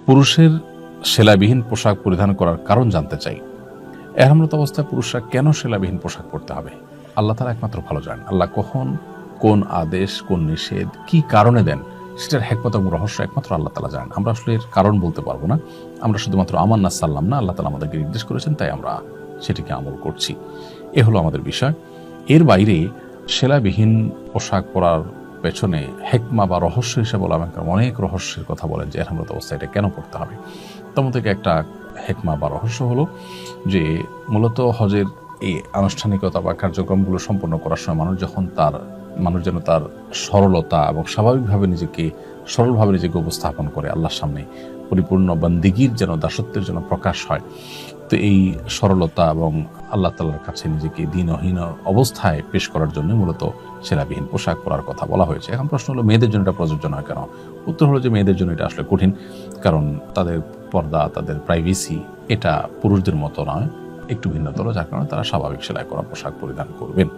পুরুষের সেলাইবিহীন পোশাক পরিধান করার কারণ জানতে চাই। এহরামরত অবস্থায় পুরুষরা কেন সেলাইবিহীন পোশাক পরতে হবে? আল্লাহ তাআলা একমাত্র ভালো জানেন। আল্লাহ কখন কোন আদেশ, কোন নিষেধ, কি কারণে দেন, সেটার হিকমত এবং রহস্য একমাত্র আল্লাহ তাআলা জানেন। আমরা আসলে এর কারণ বলতে পারবো না। আমরা শুধুমাত্র আমান্না সাল্লাম না, আল্লাহ তাআলা আমাদেরকে নির্দেশ করেছেন, তাই আমরা সেটিকে আমল করছি। এ হলো আমাদের বিষয়। এর বাইরে সেলাইবিহীন পোশাক পরার পেছনে হেকমা বা রহস্য হিসেবে ওলামায়ে অনেক রহস্যের কথা বলেন যে এহরামরত অবস্থায় এটা কেন পড়তে হবে। তার মধ্যে একটা হেকমা বা রহস্য হলো যে মূলত হজের এই আনুষ্ঠানিকতা বা কার্যক্রমগুলো সম্পন্ন করার সময় মানুষ যেন তার সরলতা এবং স্বাভাবিকভাবে সরলভাবে নিজেকে উপস্থাপন করে আল্লাহর সামনে, পরিপূর্ণ বান্দিগির যেন দাসত্বের জন্য প্রকাশ হয়। তো এই সরলতা এবং আল্লাহ তাআলার কাছে নিজেকে দীনহীন অবস্থায় পেশ করার জন্য মূলত সেলাইবিহীন পোশাক পরার কথা বলা হয়েছে। এখন প্রশ্ন হলো, মেয়েদের জন্য এটা প্রযোজ্য নয় কেন? উত্তর হলো যে মেয়েদের জন্য এটা আসলে কঠিন, কারণ তাদের পর্দা, তাদের প্রাইভেসি এটা পুরুষদের মতো নয়, একটু ভিন্নতর, যার কারণে তারা স্বাভাবিক সেলাই করা পোশাক পরিধান করবেন।